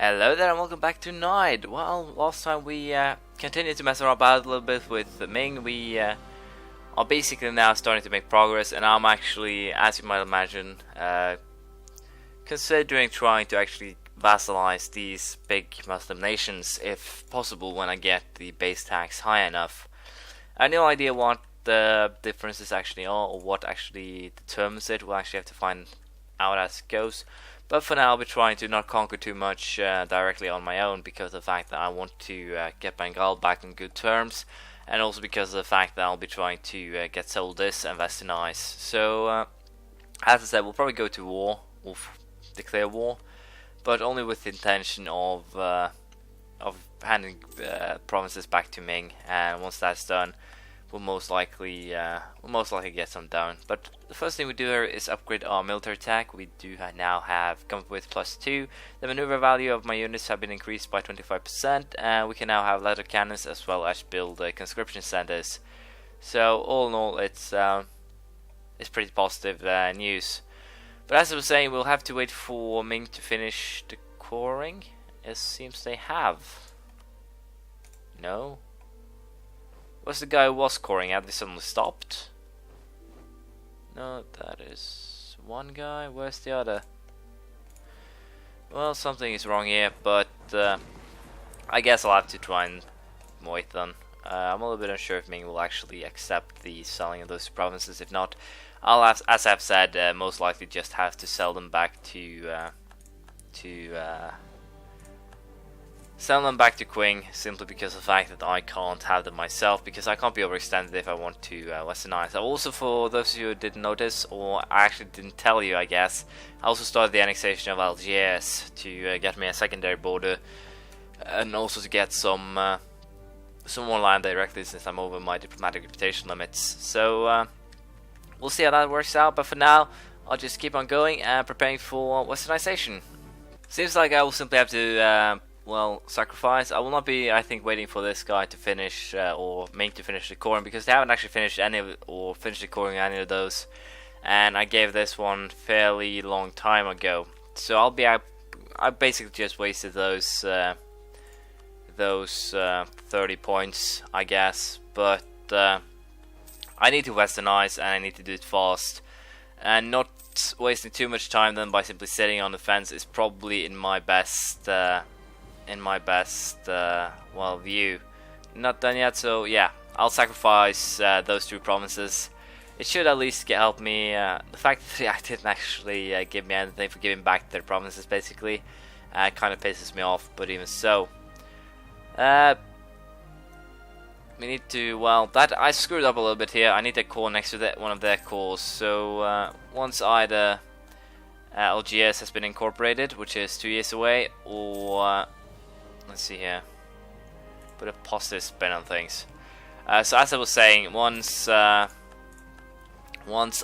Hello there and welcome back to Najd. Well, last time we continued to mess around about a little bit with Ming. We are basically now starting to make progress, and I'm actually, as you might imagine, considering trying to actually vassalize these big Muslim nations, if possible, when I get the base tax high enough. I have no idea what the differences actually are, or what actually determines it. We'll actually have to find out as it goes. But for now, I'll be trying to not conquer too much directly on my own, because of the fact that I want to get Bengal back on good terms, and also because of the fact that I'll be trying to get settled this and westernize. So, as I said, we'll probably go to war, we'll declare war, but only with the intention of handing provinces back to Ming, and once that's done, we'll most likely get some down. But the first thing we do here is upgrade our military attack. We do now have comfort with +2. The maneuver value of my units have been increased by 25%, and we can now have letter cannons as well as build conscription centers. So all in all, it's pretty positive news. But as I was saying, we'll have to wait for Ming to finish the coring. It seems they have. No. Where's the guy who was coring? Have they suddenly stopped? No, that is one guy. Where's the other? Well, something is wrong here, but I guess I'll have to try and wait then. I'm a little bit unsure if Ming will actually accept the selling of those provinces. If not, I'll, as I've said, most likely just have to sell them back to Qing, simply because of the fact that I can't have them myself, because I can't be overextended if I want to westernize. Also, for those of you who didn't notice, or I actually didn't tell you, I guess, I also started the annexation of Algiers to get me a secondary border, and also to get some more land directly, since I'm over my diplomatic reputation limits. So we'll see how that works out, but for now I'll just keep on going and preparing for westernization. Seems like I will simply have to sacrifice. I will not be, I think, waiting for this guy to finish, or Ming to finish the coring, because they haven't actually finished finished the coring any of those, and I gave this one fairly long time ago. So I basically just wasted those 30 points, I guess. But I need to westernize, and I need to do it fast, and not wasting too much time then by simply sitting on the fence is probably in my best view. Not done yet, so yeah, I'll sacrifice those two provinces. It should at least help me. The fact that I didn't actually give me anything for giving back their provinces, basically, kind of pisses me off, but even so. We need to, that I screwed up a little bit here. I need a core next to one of their cores, so once either Algiers has been incorporated, which is 2 years away, or let's see here, put a positive spin on things. So as I was saying, once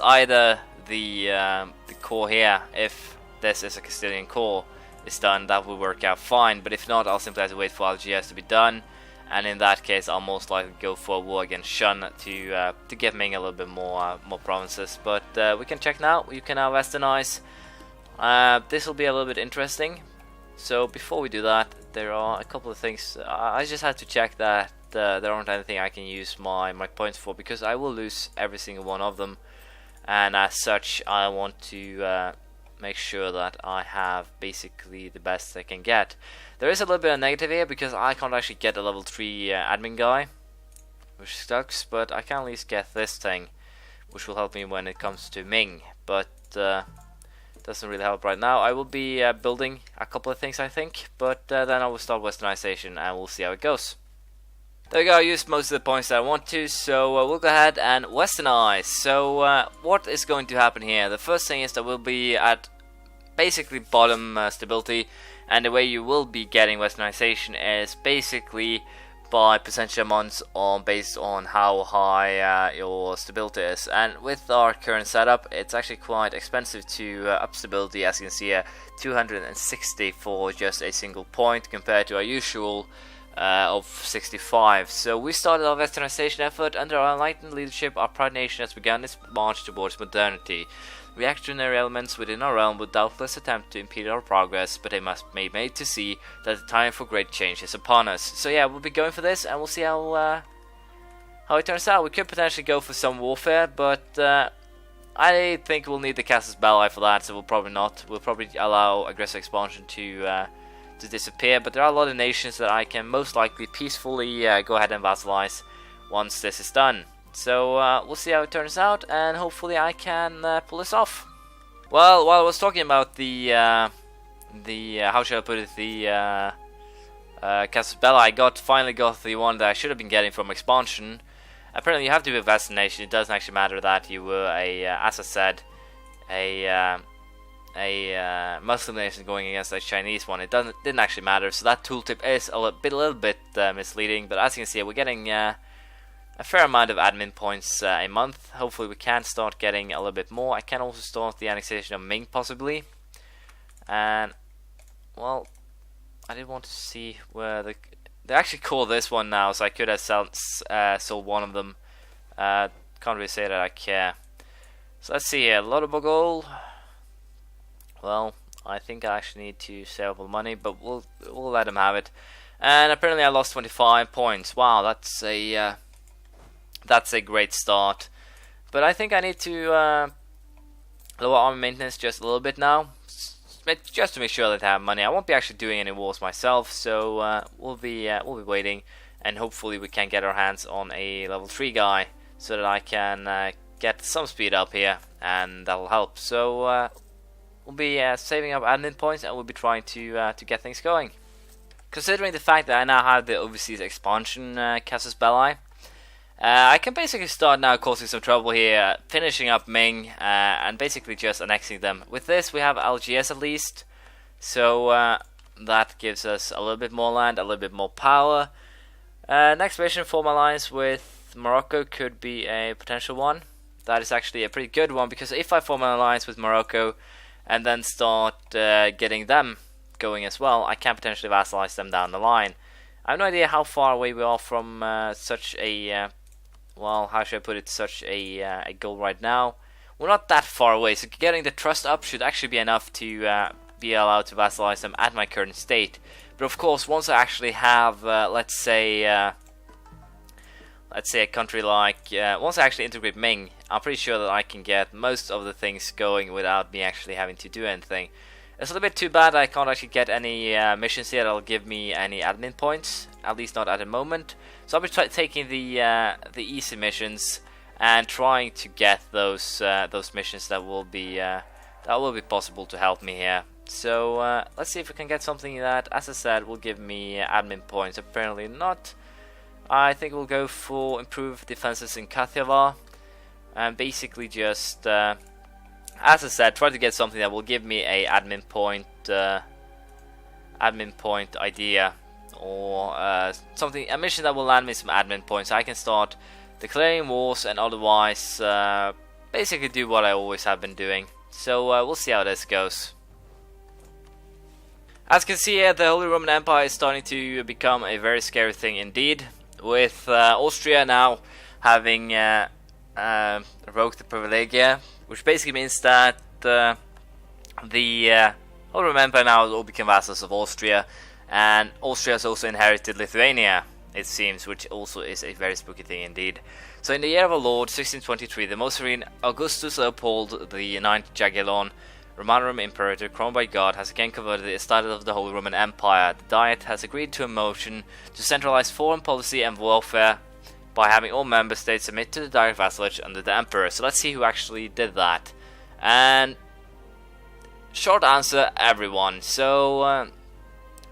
either the core here, if this is a Castilian core, is done, that will work out fine. But if not, I'll simply have to wait for Algiers to be done, and in that case, I'll most likely go for a war against Shun to give Ming a little bit more provinces. But we can check now. You can now westernize. This will be a little bit interesting. So before we do that, there are a couple of things. I just had to check that there aren't anything I can use my points for, because I will lose every single one of them, and as such I want to make sure that I have basically the best I can get. There is a little bit of negative here, because I can't actually get a level 3 admin guy, which sucks, but I can at least get this thing, which will help me when it comes to Ming, but doesn't really help right now. I will be building a couple of things, I think, but then I will start westernization and we'll see how it goes. There we go, I used most of the points that I want to, so we'll go ahead and westernize. So what is going to happen here? The first thing is that we'll be at basically bottom stability, and the way you will be getting westernization is basically by percentage amounts based on how high your stability is. And with our current setup, it's actually quite expensive to up stability, as you can see here, 260 for just a single point compared to our usual of 65. So we started our westernization effort under our enlightened leadership. Our proud nation has begun its march towards modernity. reactionary elements within our realm would doubtless attempt to impede our progress, but they must be made to see that the time for great change is upon us. So yeah, we'll be going for this, and we'll see how it turns out. We could potentially go for some warfare, but I think we'll need the Casus Belli for that, so we'll probably not. We'll probably allow aggressive expansion to disappear, but there are a lot of nations that I can most likely peacefully go ahead and vassalize once this is done. So we'll see how it turns out, and hopefully I can pull this off. Well, while I was talking about the how should I put it, the Casus Belli, I finally got the one that I should have been getting from expansion. Apparently, you have to be a Western nation. It doesn't actually matter that you were as I said, a Muslim nation going against a Chinese one. It didn't actually matter. So that tooltip is a little bit misleading. But as you can see, we're getting a fair amount of admin points a month. Hopefully, we can start getting a little bit more. I can also start the annexation of Ming possibly. And well, I did want to see where they actually call this one now, so I could have sold one of them. Can't really say that I care. So let's see here. Loadable. Well, I think I actually need to save up the money, but we'll let him have it. And apparently I lost 25 points. Wow, that's a great start. But I think I need to lower army maintenance just a little bit now, just to make sure that I have money. I won't be actually doing any wars myself, so we'll be waiting, and hopefully we can get our hands on a level 3 guy, so that I can get some speed up here, and that'll help. So we'll be saving up admin points, and we'll be trying to get things going. Considering the fact that I now have the overseas expansion Casus Belli, I can basically start now causing some trouble here, finishing up Ming, and basically just annexing them. With this, we have Algiers at least, so that gives us a little bit more land, a little bit more power. Next mission, form alliance with Morocco could be a potential one. That is actually a pretty good one, because if I form an alliance with Morocco and then start getting them going as well, I can potentially vassalize them down the line. I have no idea how far away we are from such a well, how should I put it, such a goal right now. We're not that far away, so getting the trust up should actually be enough to be allowed to vassalize them at my current state. But of course, once I actually have, let's say a country like, once I actually integrate Ming, I'm pretty sure that I can get most of the things going without me actually having to do anything. It's a little bit too bad I can't actually get any missions here that'll give me any admin points, at least not at the moment. So I'll be taking the easy missions and trying to get those missions that will be possible to help me here. So let's see if we can get something that, as I said, will give me admin points. Apparently not. I think we'll go for improved defenses in Kathiawar, and basically just, as I said, try to get something that will give me a admin point idea, or a mission that will land me some admin points, so I can start declaring wars and otherwise basically do what I always have been doing. So we'll see how this goes. As you can see here, the Holy Roman Empire is starting to become a very scary thing indeed, with Austria now having revoked the privilegia, which basically means that the Holy Roman Empire now will become vassals of Austria, and Austria has also inherited Lithuania, it seems, which also is a very spooky thing indeed. So in the year of our Lord, 1623, the most serene Augustus Leopold the Ninth Jagiellon, Romanorum Imperator, crowned by God, has again converted the estate of the Holy Roman Empire. The Diet has agreed to a motion to centralize foreign policy and warfare by having all member states submit to the direct vassalage under the Emperor. So let's see who actually did that. And short answer, everyone. So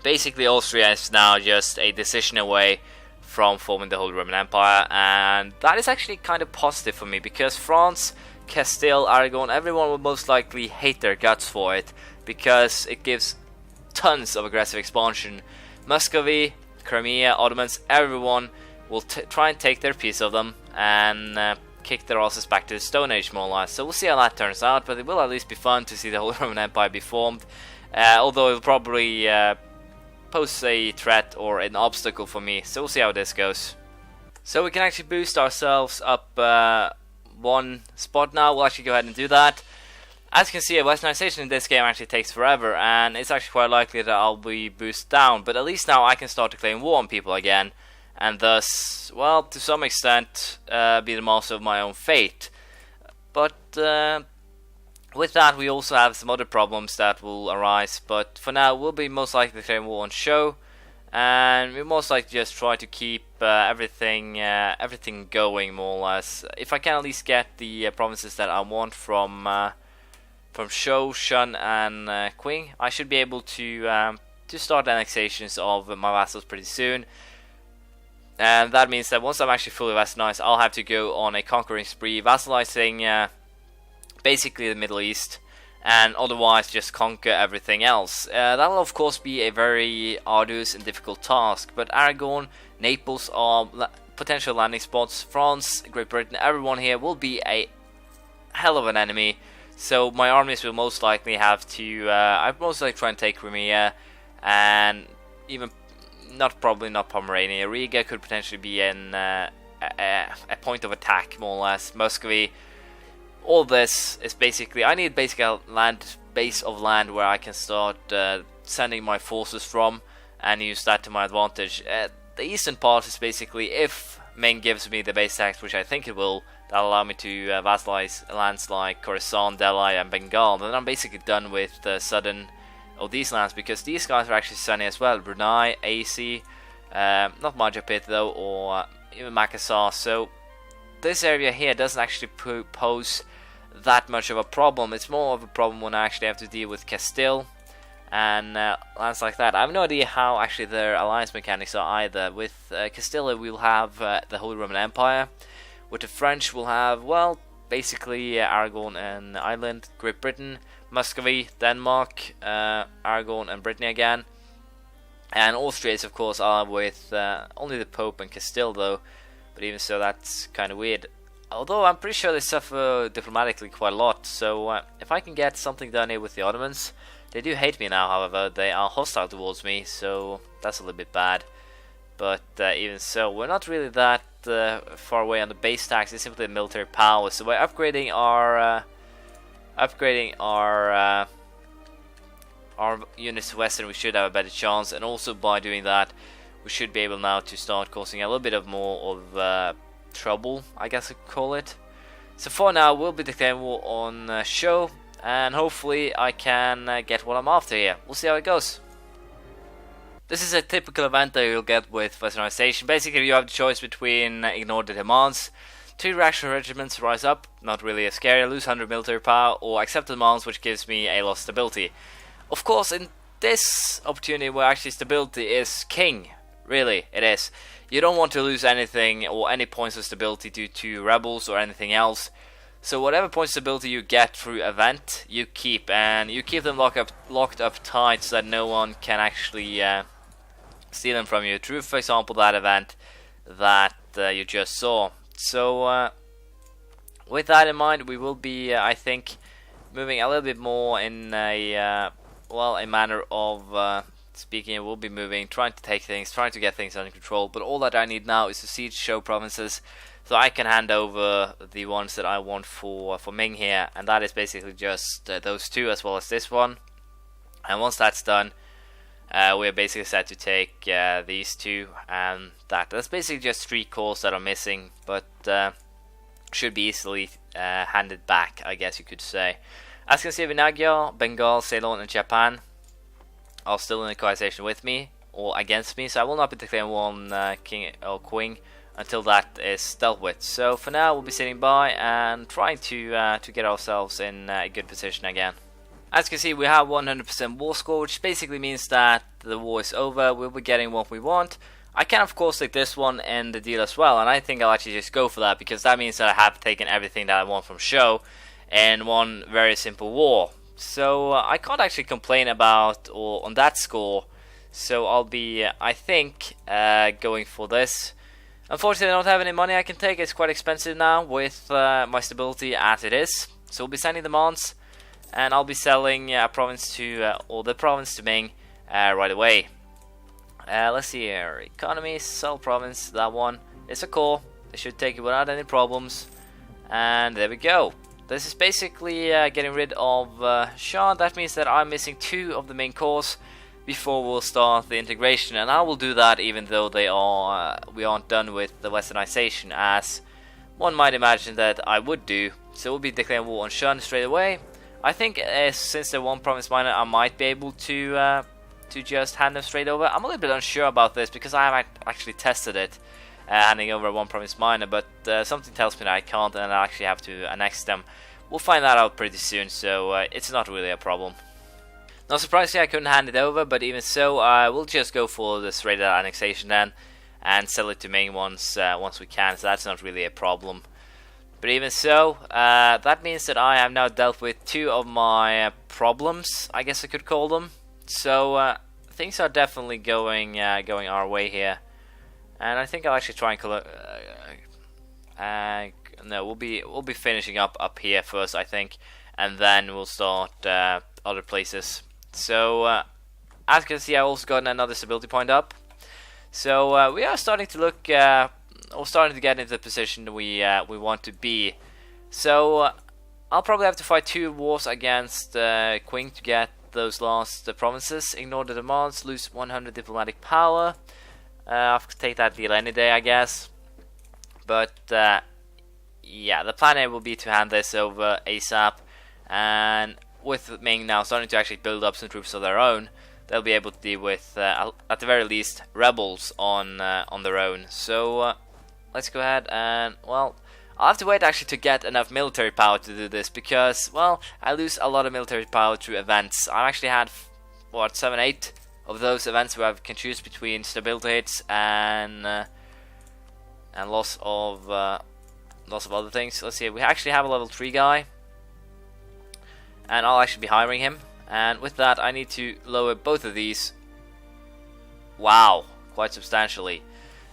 basically Austria is now just a decision away from forming the Holy Roman Empire, and that is actually kind of positive for me, because France, Castile, Aragon, everyone will most likely hate their guts for it, because it gives tons of aggressive expansion. Muscovy, Crimea, Ottomans, everyone will try and take their piece of them and kick their asses back to the Stone Age, more or less. So we'll see how that turns out, but it will at least be fun to see the Holy Roman Empire be formed, although it will probably pose a threat or an obstacle for me. So we'll see how this goes. So we can actually boost ourselves up one spot now. We'll actually go ahead and do that. As you can see, westernization in this game actually takes forever, and it's actually quite likely that I'll be boosted down, but at least now I can start declaring war on people again, and thus, well, to some extent, be the master of my own fate. But with that, we also have some other problems that will arise, but for now, we'll be most likely declaring war on show, and we'll most likely just try to keep everything going, more or less. If I can at least get the provinces that I want from Shou, Shun, and Qing, I should be able to start annexations of my vassals pretty soon. And that means that once I'm actually fully westernized, I'll have to go on a conquering spree, vassalizing basically the Middle East, and otherwise just conquer everything else. That'll of course be a very arduous and difficult task, but Aragon, Naples are potential landing spots. France, Great Britain, everyone here will be a hell of an enemy. So my armies will most likely have to, I'd most likely try and take Crimea, and even probably not Pomerania. Riga could potentially be a point of attack, more or less. Muscovy. All this is basically, I need basically a base of land where I can start sending my forces from, and use that to my advantage. The eastern part is basically, if Ming gives me the base tax, which I think it will, that'll allow me to vassalize lands like Khorasan, Delhi, and Bengal. Then I'm basically done with the southern of these lands, because these guys are actually sunny as well. Brunei, AC, not Majapahit though, or even Makassar. So this area here doesn't actually pose that much of a problem. It's more of a problem when I actually have to deal with Castile and lands like that. I have no idea how actually their alliance mechanics are either. With Castile we'll have the Holy Roman Empire. With the French we'll have, well, basically Aragon and Ireland, Great Britain, Muscovy, Denmark, Aragon and Brittany again. And Austria is of course with only the Pope and Castile though, but even so that's kind of weird. Although I'm pretty sure they suffer diplomatically quite a lot, so if I can get something done here with the Ottomans. They do hate me now, however, they are hostile towards me, so that's a little bit bad. But even so, we're not really that far away on the base tax. It's simply a military power. So by upgrading our units to Western, we should have a better chance. And also by doing that, we should be able now to start causing a little bit of more of trouble, I guess I could call it. So for now, we'll be declaring war on Shou, and hopefully I can get what I'm after here. We'll see how it goes. This is a typical event that you'll get with westernization. Basically, you have the choice between ignore the demands, 2 reactionary regiments rise up, not really as scary, lose 100 military power, or accept the demands, which gives me a lost stability. Of course, in this opportunity where actually stability is king, really, it is. You don't want to lose anything or any points of stability due to rebels or anything else. So whatever points of stability you get through event, you keep, and you keep them locked up tight so that no one can actually steal them from you. Through, for example, that event that you just saw. So with that in mind, we will be, I think, moving a little bit more in a manner of speaking. We'll be moving, trying to take things, trying to get things under control. But all that I need now is to siege Shou provinces, so I can hand over the ones that I want for Ming here, and that is basically just those 2 as well as this one. And once that's done, we're basically set to take these 2, and that's basically just 3 cores that are missing, but should be easily handed back, I guess you could say. As you can see, Vinagya, Bengal, Ceylon, and Japan are still in equalization with me or against me, so I will not be declaring war on King or Qing until that is dealt with. So for now, we'll be sitting by and trying to get ourselves in a good position again. As you can see, we have 100% war score, which basically means that the war is over. We'll be getting what we want. I can of course take this one and the deal as well, and I think I'll actually just go for that, because that means that I have taken everything that I want from Shou in one very simple war. So I can't actually complain about or on that score. So I'll be, I think, going for this. Unfortunately, I don't have any money I can take. It's quite expensive now with my stability as it is. So we'll be sending demands, and I'll be selling a province to or the province to Ming right away. Let's see here. Economy, sell province. That one. It's a core. They should take it without any problems. And there we go. this is basically getting rid of Shah. That means that I'm missing 2 of the main cores before we'll start the integration, and I will do that even though we aren't done with the westernization, as one might imagine that I would do. So we'll be declaring war on Shun straight away. I think since they're 1 province minor, I might be able to just hand them straight over. I'm a little bit unsure about this because I haven't actually tested it, handing over 1 province minor, but something tells me that I can't, and I actually have to annex them. We'll find that out pretty soon, so it's not really a problem. Not surprisingly, I couldn't hand it over, but even so, we'll just go for the straight annexation then, and sell it to Ming once we can, so that's not really a problem. But even so, that means that I have now dealt with 2 of my problems, I guess I could call them. So things are definitely going our way here, and I think I'll actually try and no, we'll be finishing up here first, I think, and then we'll start other places. So as you can see, I also got another stability point up. So we are starting to look, or starting to get into the position we want to be. So I'll probably have to fight 2 wars against Qing to get those last provinces. Ignore the demands, lose 100 diplomatic power. I'll take that deal any day, I guess. But yeah, the plan A will be to hand this over ASAP, and with Ming now starting to actually build up some troops of their own, they'll be able to deal with, at the very least, rebels on their own. So let's go ahead and, well, I'll have to wait actually to get enough military power to do this, because, well, I lose a lot of military power through events. I've actually had, what, 7, 8 of those events where I can choose between stability hits and loss of other things. Let's see, we actually have a level 3 guy, and I'll actually be hiring him. And with that, I need to lower both of these. Wow, quite substantially.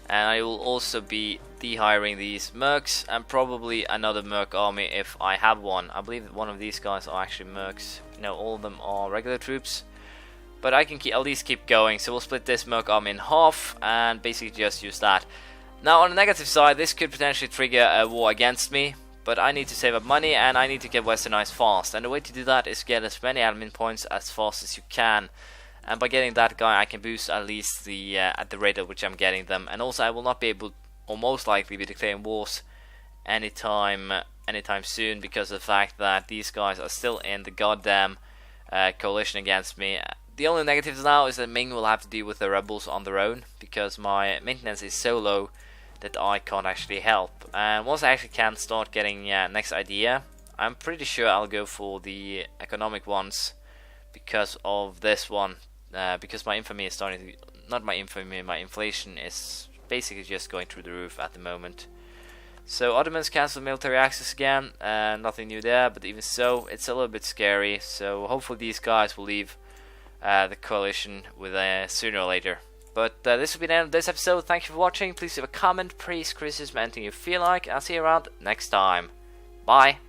And I will also be dehiring these mercs, and probably another merc army if I have one. I believe that one of these guys are actually mercs. No, all of them are regular troops. But I can at least keep going. So we'll split this merc army in half and basically just use that. Now on the negative side, this could potentially trigger a war against me. But I need to save up money, and I need to get westernized fast. And the way to do that is get as many admin points as fast as you can. And by getting that guy, I can boost at least the at the rate at which I'm getting them. And also, I will not be able, or most likely, be declaring wars anytime soon, because of the fact that these guys are still in the goddamn coalition against me. The only negatives now is that Ming will have to deal with the rebels on their own, because my maintenance is so low that I can't actually help. And once I actually can start getting next idea, I'm pretty sure I'll go for the economic ones because of this one. Because my infamy is starting to, not my infamy, my inflation is basically just going through the roof at the moment. So Ottomans cancel military access again, nothing new there, but even so, it's a little bit scary. So hopefully these guys will leave the coalition with sooner or later. But this will be the end of this episode. Thank you for watching. Please leave a comment, praise, criticism, anything you feel like. I'll see you around next time. Bye.